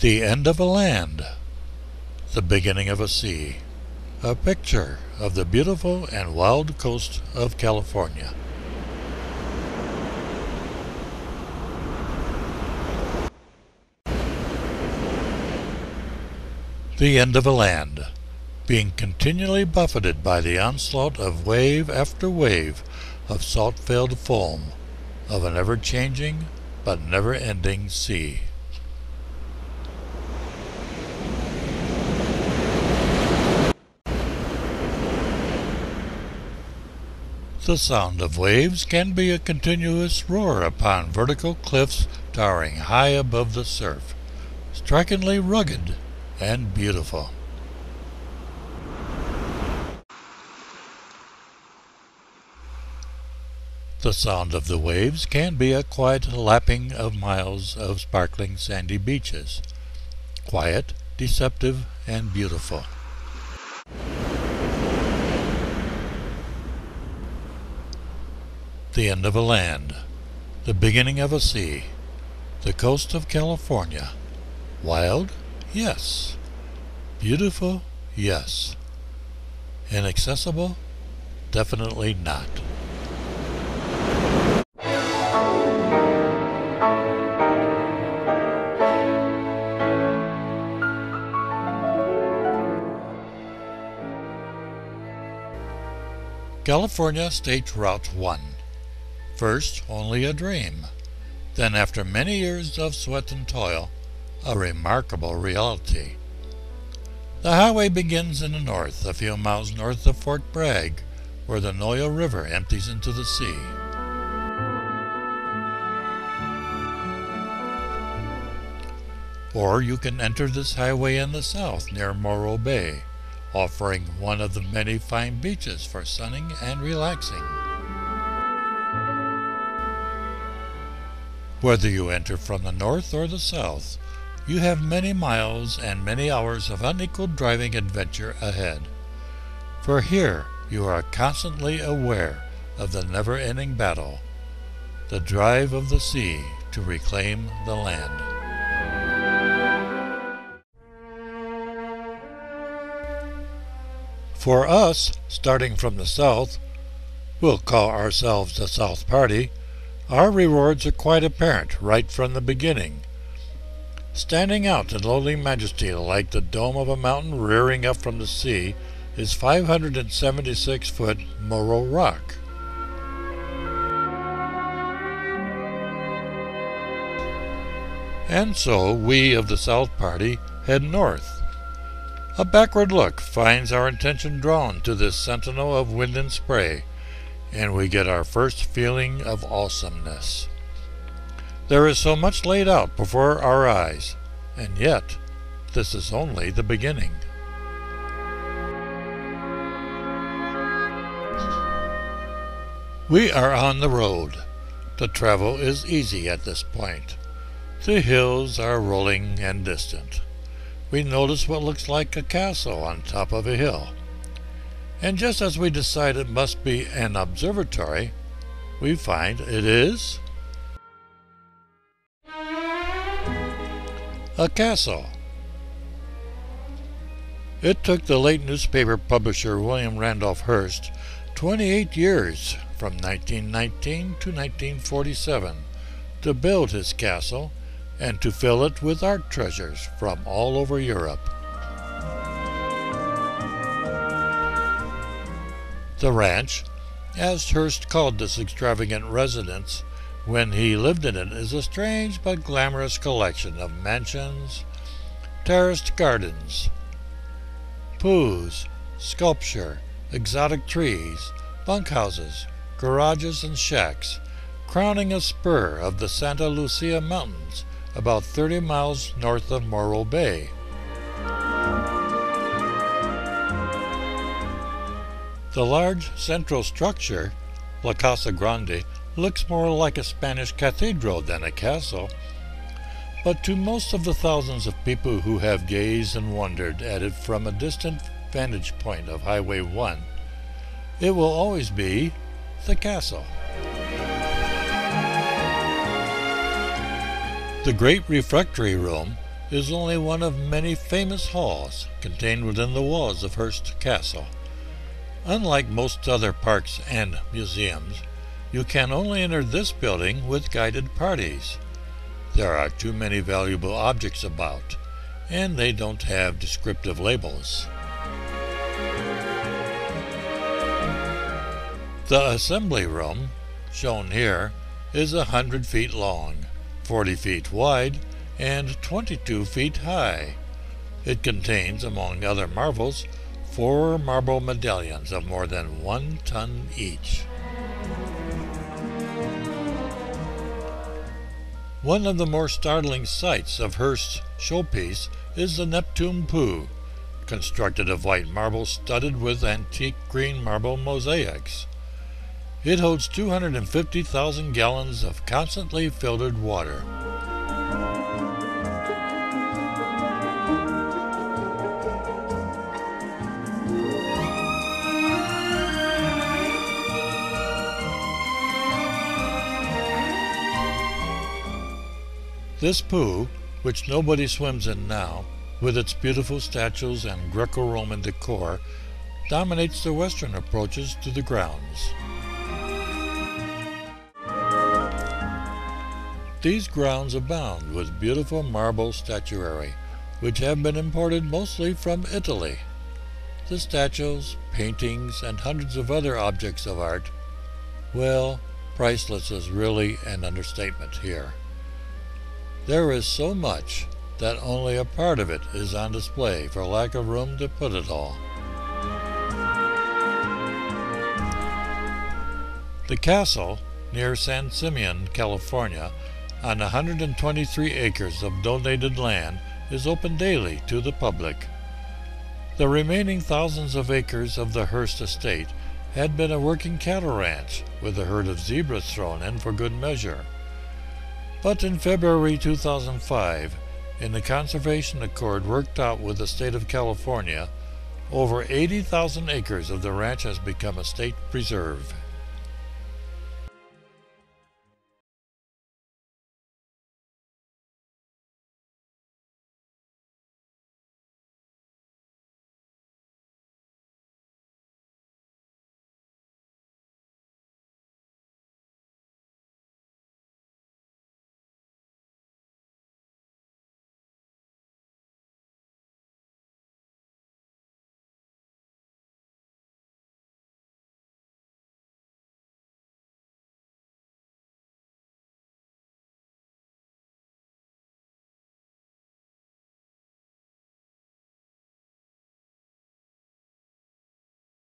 The end of a land, the beginning of a sea. A picture of the beautiful and wild coast of California. The end of a land, being continually buffeted by the onslaught of wave after wave of salt-filled foam of an ever-changing but never-ending sea. The sound of waves can be a continuous roar upon vertical cliffs towering high above the surf, strikingly rugged and beautiful. The sound of the waves can be a quiet lapping of miles of sparkling sandy beaches, quiet, deceptive, and beautiful. The end of a land, the beginning of a sea, the coast of California. Wild? Yes. Beautiful? Yes. Inaccessible? Definitely not. California State Route 1. First, only a dream. Then, after many years of sweat and toil, a remarkable reality. The highway begins in the north, a few miles north of Fort Bragg, where the Noyo River empties into the sea. Or you can enter this highway in the south near Moro Bay, offering one of the many fine beaches for sunning and relaxing. Whether you enter from the north or the south, you have many miles and many hours of unequaled driving adventure ahead. For here you are constantly aware of the never-ending battle, the drive of the sea to reclaim the land. For us, starting from the south, we'll call ourselves the South Party. Our rewards are quite apparent right from the beginning. Standing out in lowly majesty like the dome of a mountain rearing up from the sea is 576-foot Moro Rock. And so we of the South Party head north. A backward look finds our attention drawn to this sentinel of wind and spray, and we get our first feeling of awesomeness. There is so much laid out before our eyes, and yet this is only the beginning. We are on the road. The travel is easy at this point. The hills are rolling and distant. We notice what looks like a castle on top of a hill. And just as we decide it must be an observatory, we find it is a castle. It took the late newspaper publisher William Randolph Hearst 28 years, from 1919 to 1947, to build his castle and to fill it with art treasures from all over Europe. The ranch, as Hearst called this extravagant residence when he lived in it, is a strange but glamorous collection of mansions, terraced gardens, pools, sculpture, exotic trees, bunkhouses, garages, and shacks, crowning a spur of the Santa Lucia Mountains about 30 miles north of Moro Bay. The large central structure, La Casa Grande, looks more like a Spanish cathedral than a castle, but to most of the thousands of people who have gazed and wondered at it from a distant vantage point of Highway 1, it will always be the castle. The great refectory room, is only one of many famous halls contained within the walls of Hearst Castle. Unlike most other parks and museums, you can only enter this building with guided parties. There are too many valuable objects about, and they don't have descriptive labels. The assembly room, shown here, is 100 feet long, 40 feet wide, and 22 feet high. It contains, among other marvels, 4 marble medallions of more than 1 ton each. One of the more startling sights of Hearst's showpiece is the Neptune Pool, constructed of white marble studded with antique green marble mosaics. It holds 250,000 gallons of constantly filtered water. This pool, which nobody swims in now, with its beautiful statues and Greco-Roman decor, dominates the western approaches to the grounds. These grounds abound with beautiful marble statuary, which have been imported mostly from Italy. The statues, paintings, and hundreds of other objects of art, well, priceless is really an understatement here. There is so much that only a part of it is on display for lack of room to put it all. The castle, near San Simeon, California, on 123 acres of donated land, is open daily to the public. The remaining thousands of acres of the Hearst estate had been a working cattle ranch, with a herd of zebras thrown in for good measure. But in February 2005, in the conservation accord worked out with the state of California, over 80,000 acres of the ranch has become a state preserve.